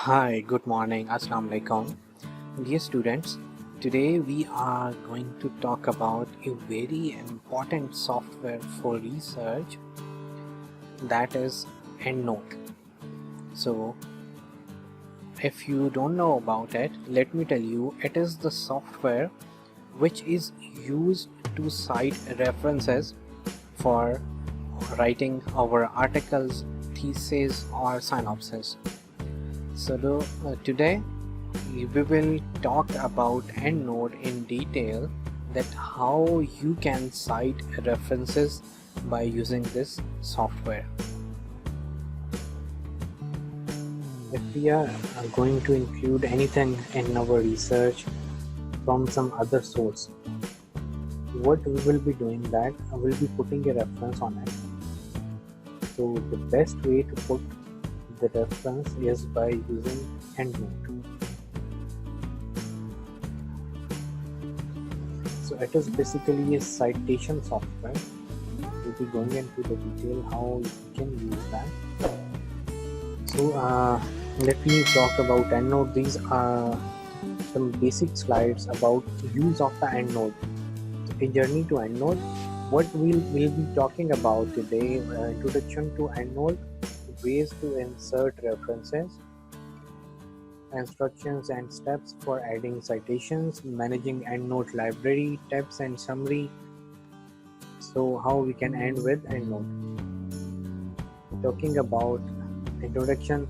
Hi, good morning. Assalamu alaikum. Dear students, today we are going to talk about a very important software for research, that is EndNote. So, if you don't know about it, let me tell you, it is the software which is used to cite references for writing our articles, theses, or synopsis. So today we will talk about EndNote in detail, that how you can cite references by using this software. If we are going to include anything in our research from some other source, what we will be doing that we'll be putting a reference on it. So the best way to put the reference is by using EndNote. So it is basically a citation software. We'll be going into the detail how you can use that. So let me talk about EndNote. These are some basic slides about use of the EndNote. A journey to EndNote. What we'll be talking about today: introduction to EndNote, ways to insert references, instructions and steps for adding citations, managing EndNote library, tips and summary. So how we can end with EndNote. Talking about introduction.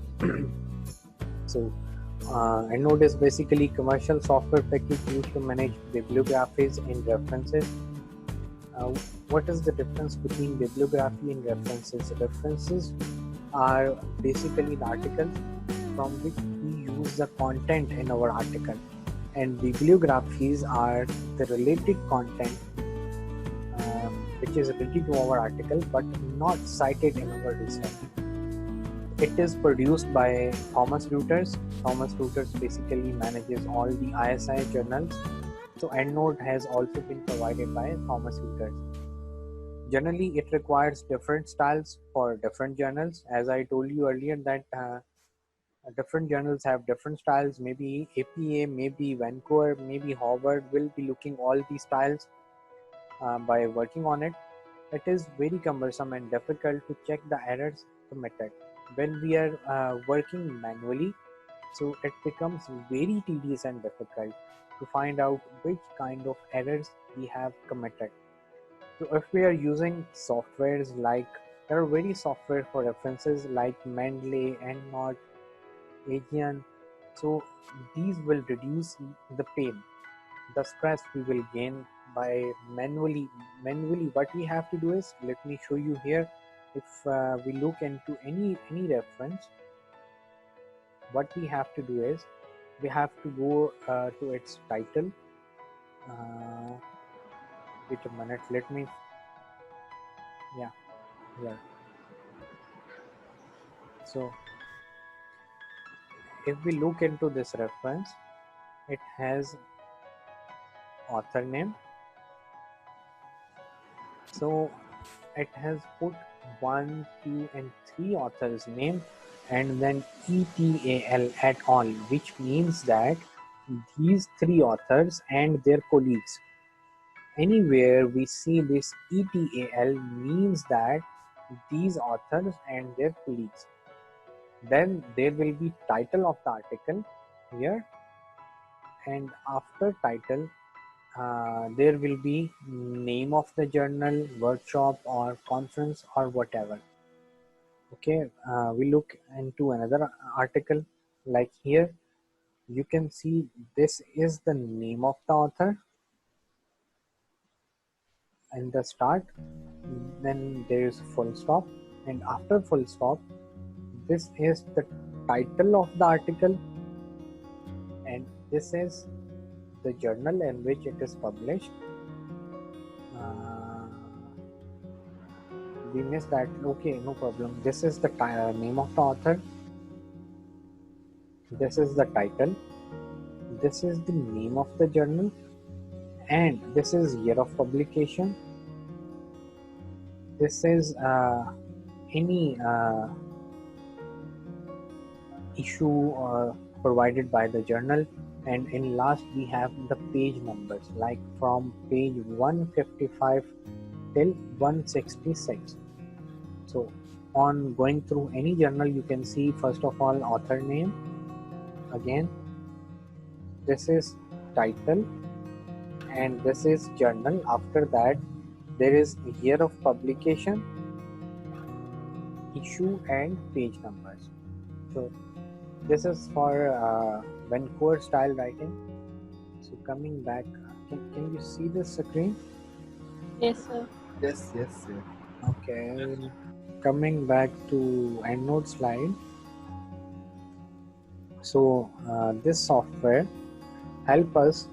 So EndNote is basically commercial software package used to manage bibliographies and references. Uh, what is the difference between bibliography and references? References are basically the articles from which we use the content in our article, and bibliographies are the related content which is related to our article but not cited in our research. It is produced by Thomson Reuters. Thomson Reuters basically manages all the ISI journals. So EndNote has also been provided by Thomson Reuters. Generally, it requires different styles for different journals. As I told you earlier that different journals have different styles. Maybe APA, maybe Vancouver, maybe Harvard will be looking all these styles by working on it. It is very cumbersome and difficult to check the errors committed when we are working manually. So it becomes very tedious and difficult to find out which kind of errors we have committed. So if we are using softwares like, there are various software for references like Mendeley, EndNote, Aegean. So these will reduce the pain, the stress we will gain by manually. What we have to do is, let me show you here. If we look into any reference, what we have to do is we have to go to its title. uh, Wait a minute, let me, yeah, yeah. So if we look into this reference, it has author name. So it has put 1, 2 and 3 authors name, and then ETAL at all, which means that these 3 authors and their colleagues. Anywhere we see this ETAL means that these authors and their colleagues. Then there will be title of the article here, and after title there will be name of the journal, workshop or conference or whatever. Okay, we look into another article. Like here you can see this is the name of the author in the start, then there is full stop, and after full stop this is the title of the article, and this is the journal in which it is published. uh, we missed that. Okay, no problem. This is the name of the author, this is the title, this is the name of the journal, and this is year of publication. This is any issue provided by the journal, and in last we have the page numbers, like from page 155 till 166. So on going through any journal, you can see first of all author name, again this is title, and this is journal. After that there is year of publication, issue, and page numbers. So this is for Vancouver style writing. So coming back, can you see the screen? Yes, sir. Yes, sir. Okay, coming back to EndNote slide. So this software help us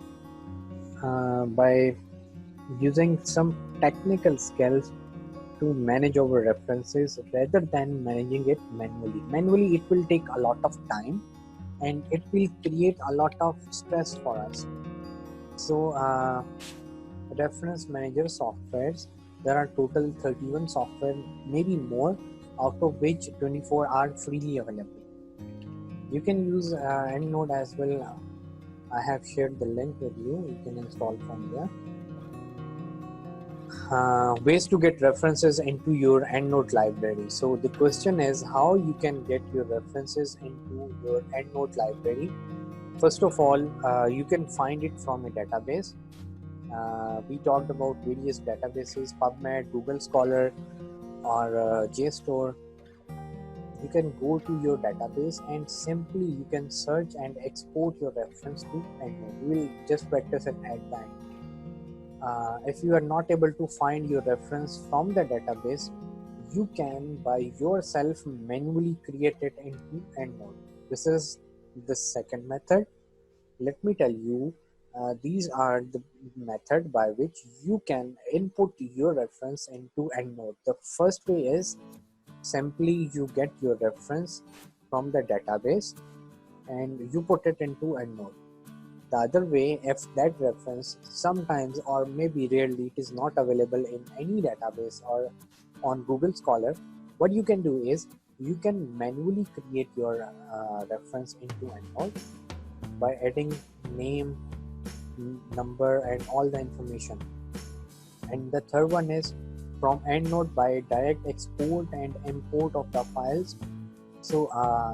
by using some technical skills to manage our references rather than managing it manually. Manually, it will take a lot of time and it will create a lot of stress for us. So reference manager softwares, there are total 31 software, maybe more, out of which 24 are freely available. You can use EndNote as well. I have shared the link with you. You can install from there. Ways to get references into your EndNote library. So the question is how you can get your references into your EndNote library. First of all, you can find it from a database. We talked about various databases, PubMed, Google Scholar, or JSTOR. You can go to your database and simply you can search and export your reference to EndNote. We will just practice it at that. If you are not able to find your reference from the database, you can by yourself manually create it into EndNote. This is the second method. Let me tell you, these are the method by which you can input your reference into EndNote. The first way is simply you get your reference from the database and you put it into EndNote. The other way, if that reference sometimes or maybe rarely it is not available in any database or on Google Scholar, what you can do is you can manually create your reference into EndNote by adding name, number, and all the information. And the third one is from EndNote by direct export and import of the files. So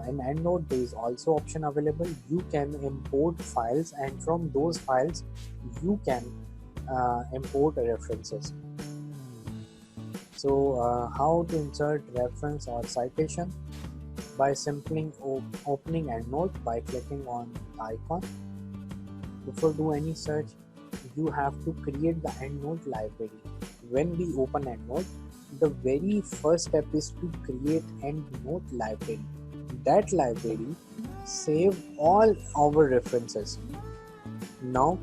in EndNote there is also option available. You can import files and from those files you can import references. So how to insert reference or citation? By simply opening EndNote by clicking on the icon. Before do any search, you have to create the EndNote library. When we open EndNote, the very first step is to create EndNote library. That library save all our references. Now,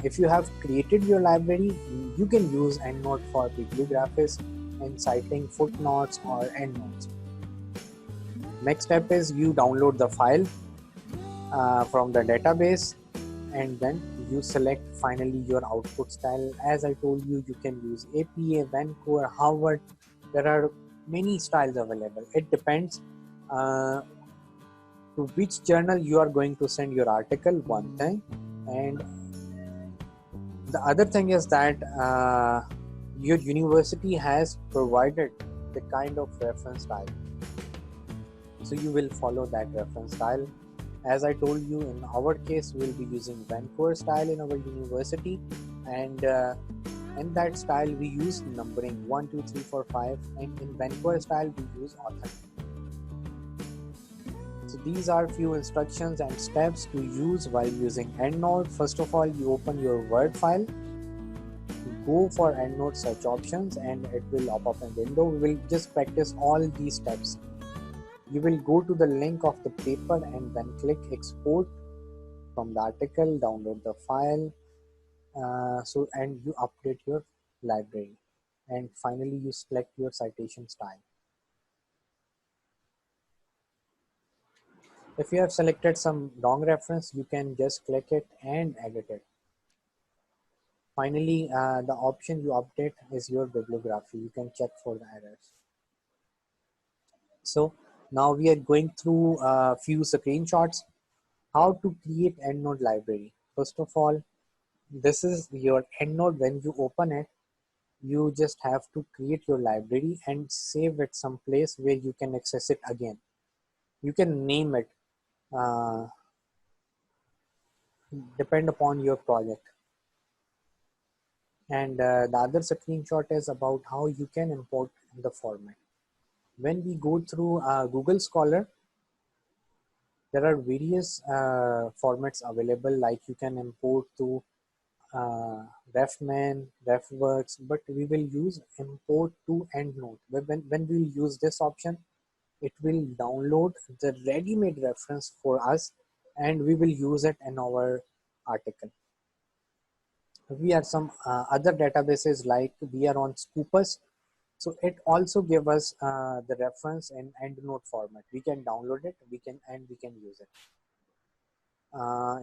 if you have created your library, you can use EndNote for bibliographies and citing footnotes or endnotes. Next step is you download the file from the database, and then you select finally your output style. As I told you, you can use APA, Vancouver, Harvard. There are many styles available. It depends to which journal you are going to send your article, one thing, and the other thing is that your university has provided the kind of reference style, so you will follow that reference style. As I told you, in our case we will be using Vancouver style in our university, and in that style we use numbering 1 2 3 4 5, and in Vancouver style we use author. So these are few instructions and steps to use while using EndNote. First of all, you open your Word file, go for EndNote search options, and it will pop up a window. We will just practice all these steps. You will go to the link of the paper and then click export from the article, download the file, and you update your library, and finally you select your citation style. If you have selected some wrong reference, you can just click it and edit it. Finally, the option you update is your bibliography. You can check for the errors. So Now we are going through a few screenshots. How to create EndNote library. First of all, this is your EndNote. When you open it, you just have to create your library and save it someplace where you can access it again. You can name it, uh, depend upon your project. And the other screenshot is about how you can import the format. When we go through Google Scholar, there are various formats available, like you can import to RefMan, RefWorks, but we will use import to EndNote. When we'll use this option, it will download the ready-made reference for us and we will use it in our article. We are some other databases, like we are on Scopus, so it also give us the reference in EndNote format. We can download it, we can use it.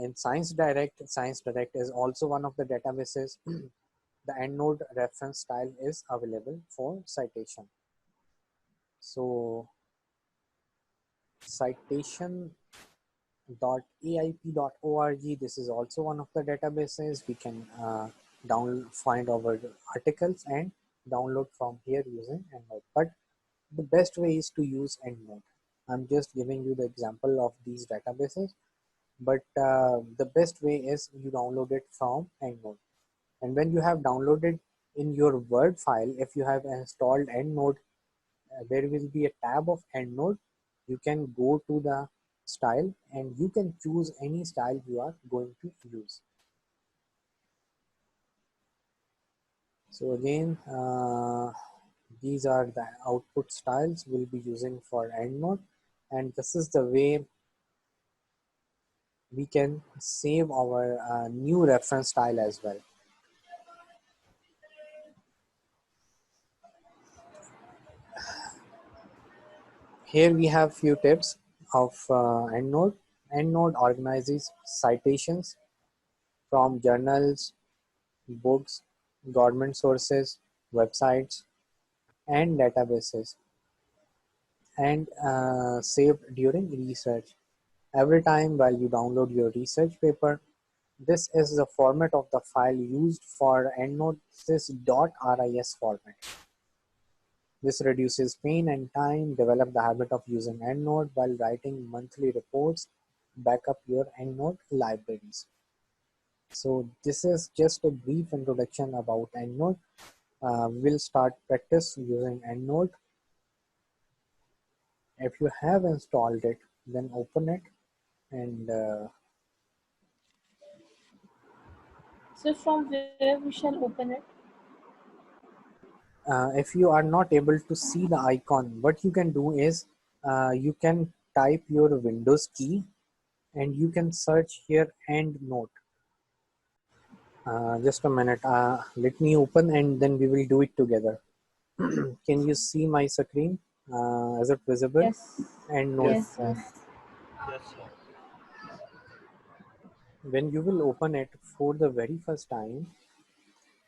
In Science Direct is also one of the databases. The EndNote reference style is available for citation. So citation.aip.org, this is also one of the databases. We can find our articles and download from here using EndNote. But the best way is to use EndNote. I'm just giving you the example of these databases, but the best way is you download it from EndNote. And when you have downloaded in your Word file, if you have installed EndNote, there will be a tab of EndNote. You can go to the style and you can choose any style you are going to use. So again, these are the output styles we'll be using for EndNote, and this is the way we can save our new reference style as well. Here we have few tips of EndNote. EndNote organizes citations from journals, books, government sources, websites, and databases, and saved during research. Every time while you download your research paper, this is the format of the file used for EndNote, this .ris format. This reduces pain and time. Develop the habit of using EndNote while writing monthly reports. Back up your EndNote libraries. So this is just a brief introduction about EndNote. We'll start practice using EndNote. If you have installed it, then open it, and So from where we shall open it? if you are not able to see the icon, what you can do is you can type your Windows key and you can search here EndNote. Just a minute, let me open and then we will do it together. Can you see my screen? Is it visible? Yes. EndNote. Yes, sir. Yes, sir. When you will open it for the very first time,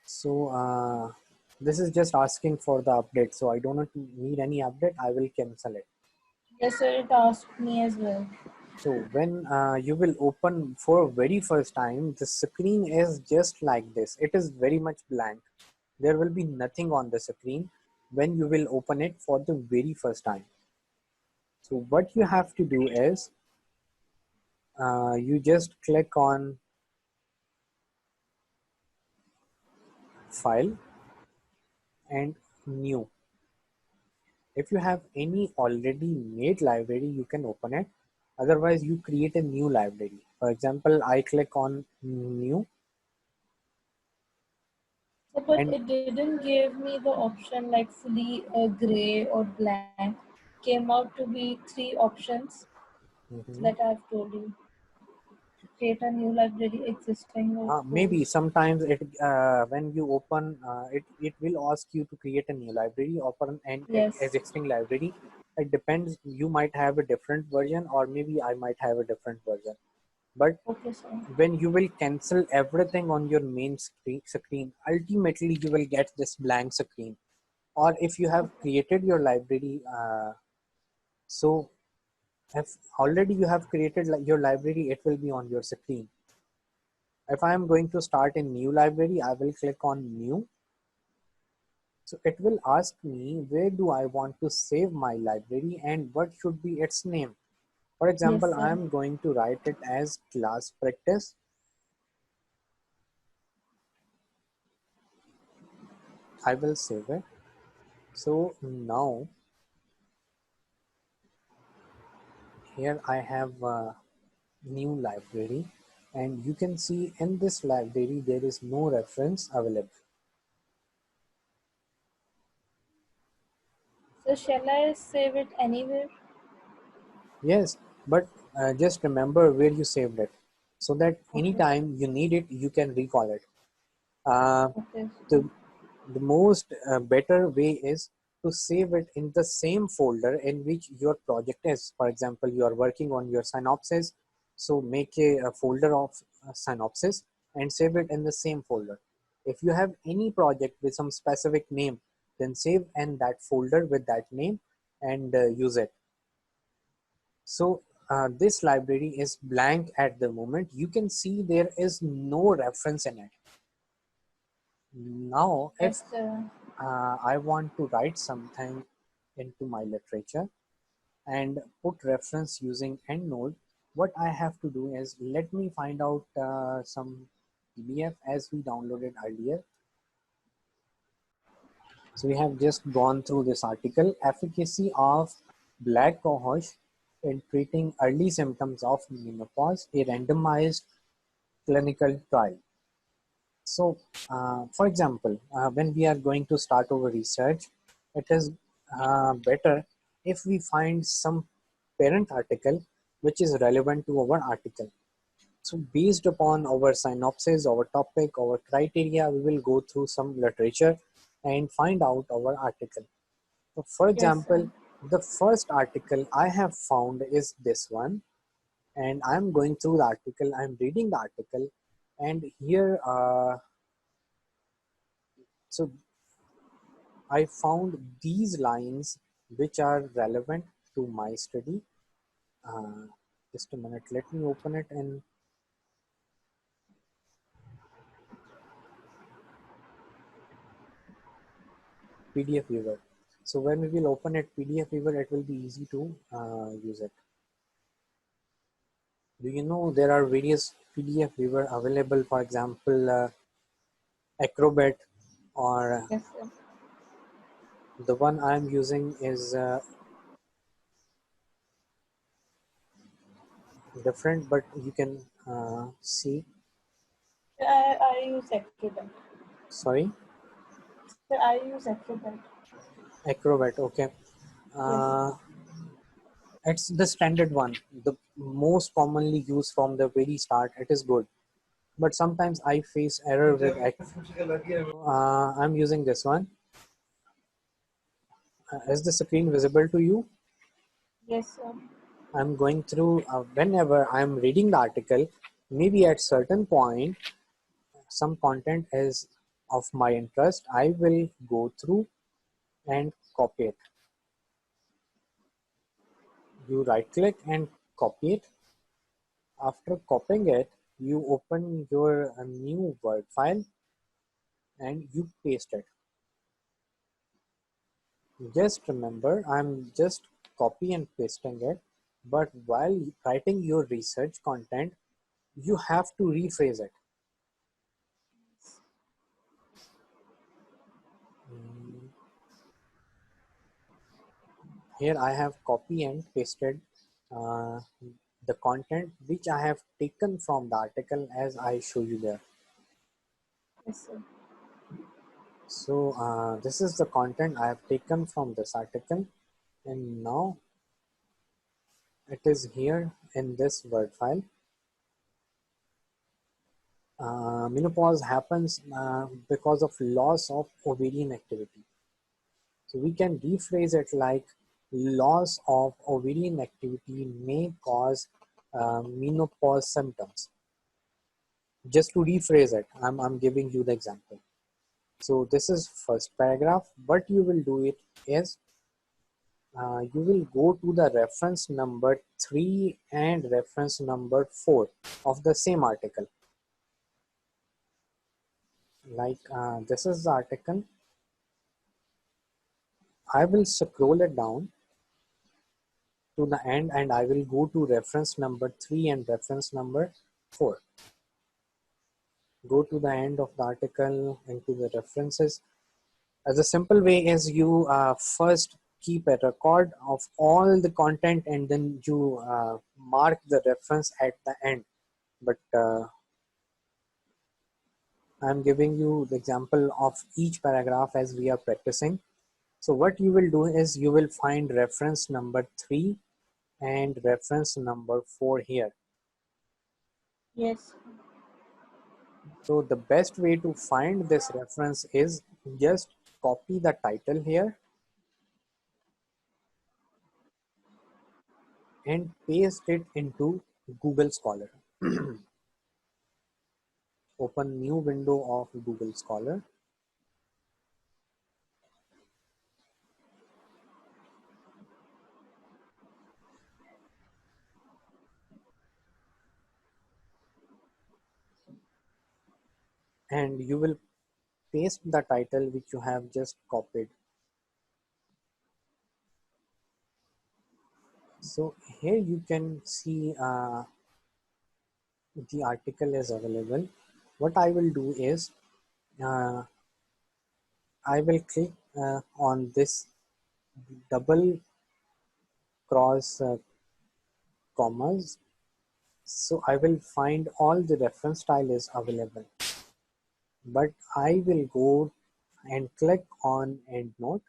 so this is just asking for the update, so I don't need any update. I will cancel it. Yes, sir. It asked me as well. So when you will open for very first time, the screen is just like this. It is very much blank. There will be nothing on the screen when you will open it for the very first time. So what you have to do is you just click on file and new. If you have any already made library, you can open it. Otherwise, you create a new library. For example, I click on new, So, but and it didn't give me the option like fully gray or blank. Came out to be three options mhm. that I've told you. Create a new library existing or Maybe closed. sometimes it when you open it will ask you to create a new library, open an Yes. existing library. It depends. You might have a different version, or maybe I might have a different version. But Okay, sir. when you will cancel everything on your main screen, ultimately you will get this blank screen. Or if you have created your library So if already you have created your library, it will be on your screen. If I am going to start a new library, I will click on new. So it will ask me where do I want to save my library and what should be its name. For Yes, example, I sir. am going to write it as class practice. I will save it. So now here I have a new library, and you can see in this library there is no reference available. So shall I save it anywhere? Yes, but just remember where you saved it so that Okay. anytime you need it, you can recall it. Uh, Okay. the, the most better way is to save it in the same folder in which your project is. For example, you are working on your synopsis, so make a folder of synopsis and save it in the same folder. If you have any project with some specific name, then save in that folder with that name and use it. So this library is blank at the moment. You can see there is no reference in it. Now, if Yes, sir. I want to write something into my literature and put reference using EndNote, what I have to do is let me find out some PDF as we downloaded earlier. So we have just gone through this article, efficacy of black cohosh in treating early symptoms of menopause, a randomized clinical trial. So, for example, when we are going to start our research, it is better if we find some parent article which is relevant to our article. So, based upon our synopsis, our topic, our criteria, we will go through some literature and find out our article. So, for Yes, sir. example, the first article I have found is this one, and I'm going through the article, I'm reading the article, and here, so I found these lines which are relevant to my study. Uh, just a minute, let me open it in PDF Viewer. So when we will open it PDF Viewer, it will be easy to use it. Do you know there are various PDF Viewer available? For example, Acrobat, or Yes, sir. the one I'm using is different, but you can see. I use Acrobat. Sorry, Sir, I use Acrobat. Acrobat. Okay. Yes. Uh, It's the standard one, the most commonly used from the very start. It is good, but sometimes I face error with I'm using this one. Is the screen visible to you? Yes, sir. I'm going through whenever I'm reading the article, maybe at certain point some content is of my interest. I will go through and copy it. You right click and copy it. After copying it, you open your new Word file and you paste it. Just remember, I'm just copy and pasting it, but while writing your research content, you have to rephrase it. Mm, Here I have copy and pasted uh, the content which I have taken from the article as I show you there. Yes, sir. So this is the content I have taken from this article, and now it is here in this Word file. Menopause happens because of loss of ovarian activity. So we can rephrase it like loss of ovarian activity may cause menopause symptoms. Just to rephrase it, I'm giving you the example. So this is first paragraph. What you will do it is you will go to the reference number 3 and reference number 4 of the same article. Like this is the article. I will scroll it down to the end and I will go to reference number 3 and reference number 4. Go to the end of the article into the references. As a simple way is you first keep a record of all the content and then you mark the reference at the end. But I'm giving you the example of each paragraph as we are practicing. So what you will do is you will find reference number 3 and reference number 4 here. Yes. So the best way to find this reference is just copy the title here and paste it into Google Scholar. Open new window of Google Scholar. And you will paste the title which you have just copied. So here you can see the article is available. What I will do is I will click on this double cross commas. So I will find all the reference style is available. But I will go and click on EndNote.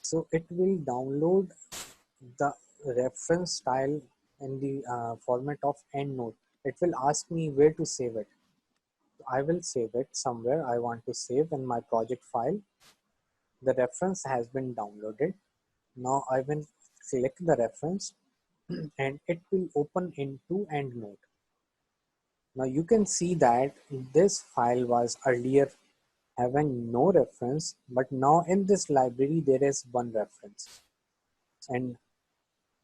So it will download the reference style in the format of EndNote. It will ask me where to save it. I will save it somewhere. I want to save in my project file. The reference has been downloaded. Now I will click the reference and it will open into EndNote. Now you can see that this file was earlier having no reference, but now in this library there is one reference. And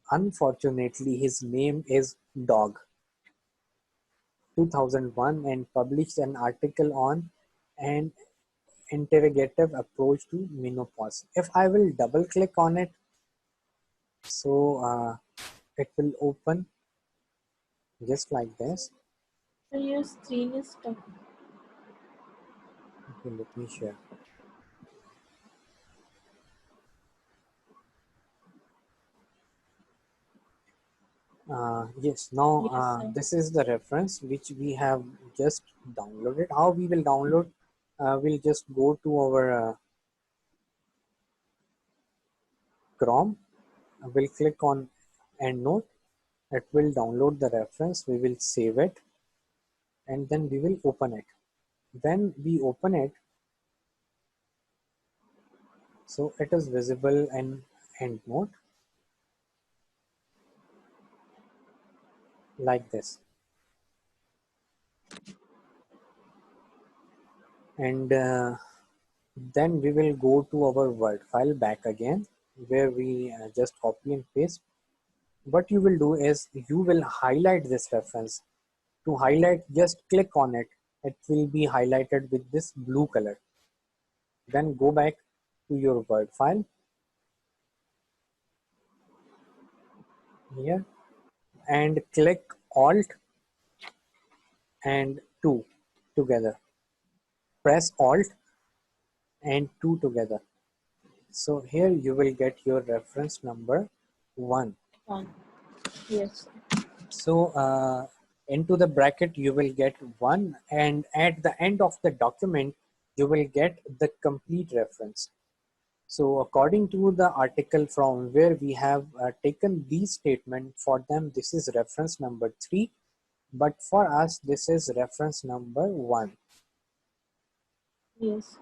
unfortunately his name is Dog. 2001 and published an article on an interrogative approach to menopause. If I will double click on it, so it will open just like this. So your screen is stuck. Okay, let me share. Yes, now Yes, sir. this is the reference which we have just downloaded. How we will download? We'll just go to our Chrome. We'll click on EndNote. It will download the reference. We will save it and then we will open it. When we open it, so it is visible in EndNote like this. And then we will go to our Word file back again where we just copy and paste. What you will do is you will highlight this reference. To highlight, just click on it. It will be highlighted with this blue color. Then go back to your Word file here and click Alt and 2 together. Press Alt and 2 together. So here you will get your reference number 1. Yes. So into the bracket you will get 1 and at the end of the document you will get the complete reference. So according to the article from where we have taken these statement, for them this is reference number 3, but for us this is reference number 1. Yes.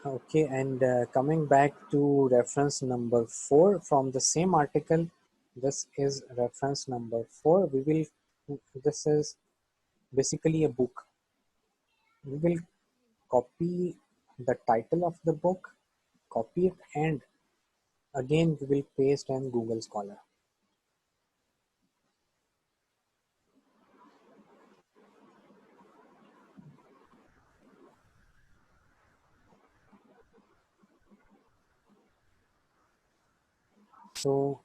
Okay, and coming back to reference number 4 from the same article, this is reference number 4. This is basically a book. We will copy the title of the book, copy it and Again, we will paste in Google Scholar. So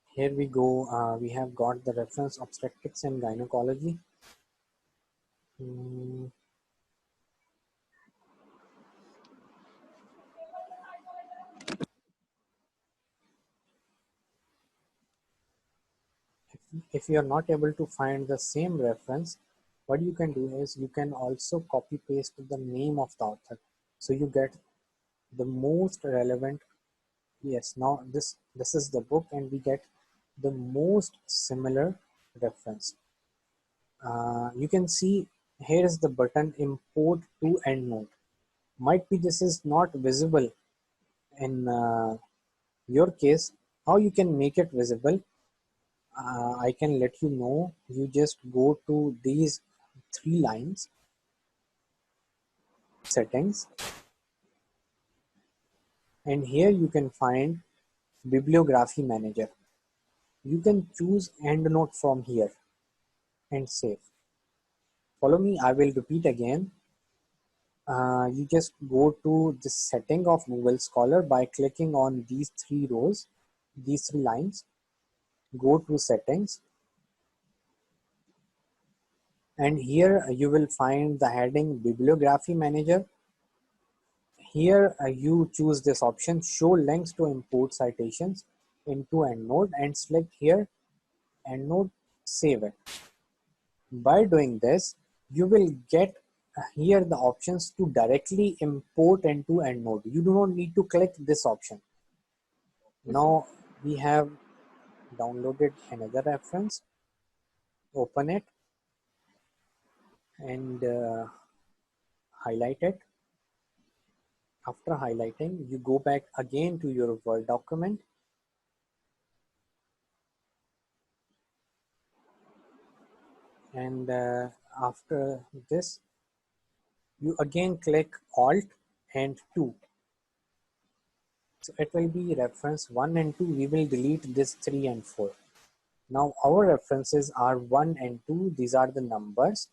here we go. We have got the reference obstetrics and gynecology. Mm, if you are not able to find the same reference, what you can do is you can also copy paste the name of the author. So you get the most relevant. Yes, now this is the book and we get the most similar reference. You can see here is the button import to EndNote. Might be this is not visible in your case. How you can make it visible? I can let you know. You just go to these three lines, settings, and here you can find bibliography manager. You can choose EndNote from here and save. Follow me, I will repeat again. You just go to the setting of Google Scholar by clicking on these three rows, these three lines. Go to settings, and here you will find the heading bibliography manager. Here you choose this option, show links to import citations into EndNote, and select here EndNote, save it. By doing this, you will get here the options to directly import into EndNote. You do not need to click this option. Now we have downloaded another reference. Open it and highlight it. After highlighting, you go back again to your Word document and after this you again click Alt and 2. So it will be reference 1 and 2. We will delete this 3 and 4. Now our references are 1 and 2. These are the numbers,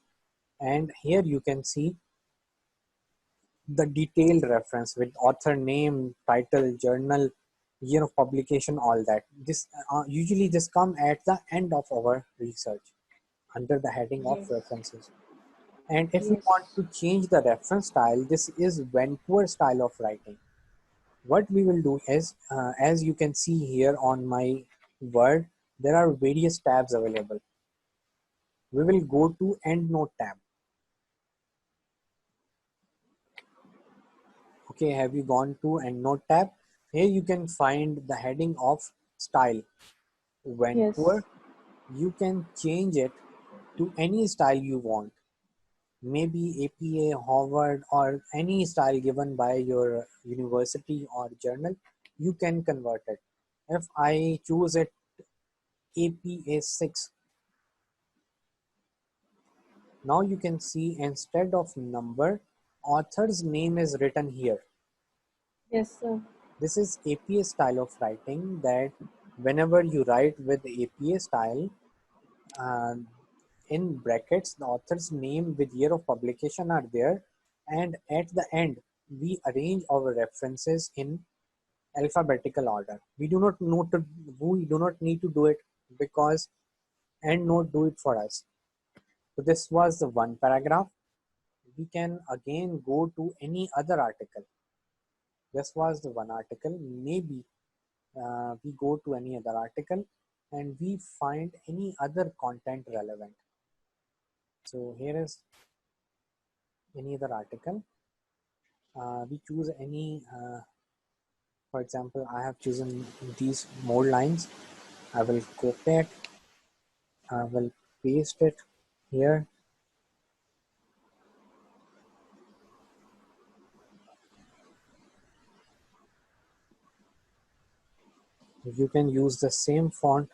and here you can see the detailed reference with author name, title, journal, year of publication, all that. This usually this come at the end of our research under the heading of Yes. references. And if we want Yes. to change the reference style, this is Vancouver style of writing. What we will do is, as you can see here on my Word, there are various tabs available. We will go to EndNote tab. Okay, have you gone to EndNote tab? Here you can find the heading of style, Yes. Vancouver. You can change it to any style you want. Maybe APA, Harvard, or any style given by your university or journal, you can convert it. If I choose it APA 6, now you can see instead of number, author's name is written here. Yes, sir. This is APA style of writing, that whenever you write with APA style, uh, in brackets, the author's name with year of publication are there, and at the end, we arrange our references in alphabetical order. We do not need to do it because EndNote do it for us. So this was the one paragraph. We can again go to any other article. This was the one article. Maybe we go to any other article and we find any other content relevant. So here is any other article. We choose any, for example, I have chosen these more lines. I will copy it. I will paste it here. You can use the same font.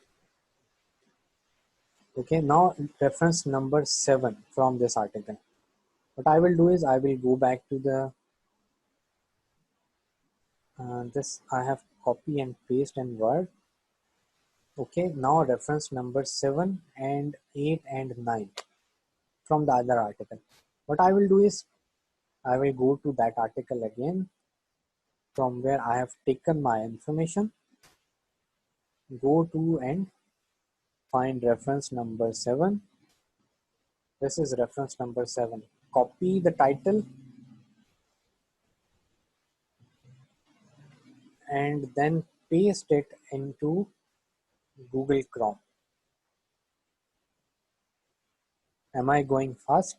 Okay, now reference number 7 from this article. What I will do is I will go back to the This I have copy and paste in Word. Okay, now reference number 7 and 8 and 9 from the other article. What I will do is I will go to that article again from where I have taken my information, go to and find reference number 7. This is reference number 7. Copy the title and then paste it into Google Chrome. Am I going fast?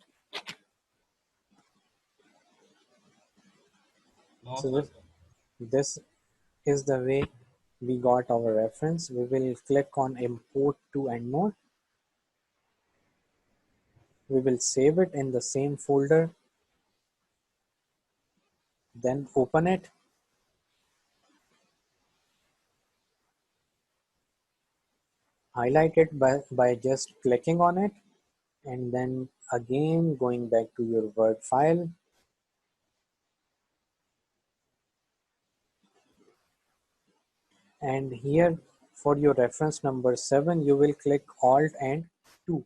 No, So sir. this is the way we got our reference. We will click on import to EndNote. We will save it in the same folder, then open it. Highlight it by just clicking on it, and then again going back to your Word file. And here for your reference number 7, you will click Alt and 2.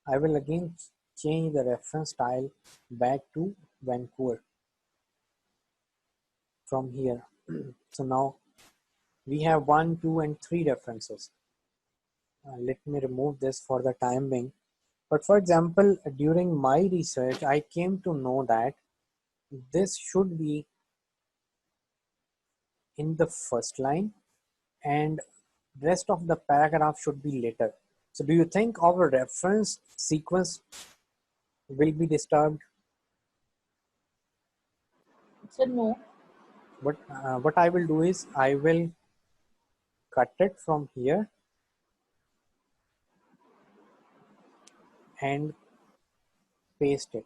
I will again change the reference style back to Vancouver from here. So now we have 1, 2, and 3 references. Let me remove this for the time being. But for example, during my research, I came to know that this should be in the first line and rest of the paragraph should be later. So do you think our reference sequence will be disturbed? So no. What I will do is I will cut it from here and paste it.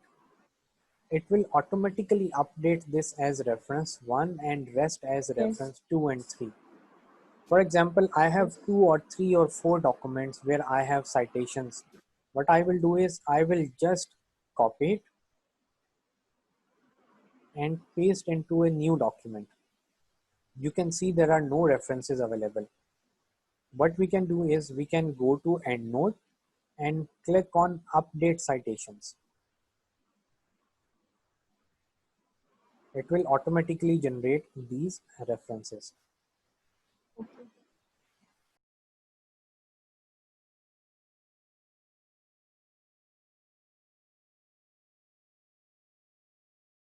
It will automatically update this as reference 1 and rest as Yes. reference 2 and 3. For example, I have Yes. 2 or 3 or 4 documents where I have citations. What I will do is I will just copy it and paste into a new document. You can see there are no references available. What we can do is we can go to EndNote and click on Update Citations. It will automatically generate these references.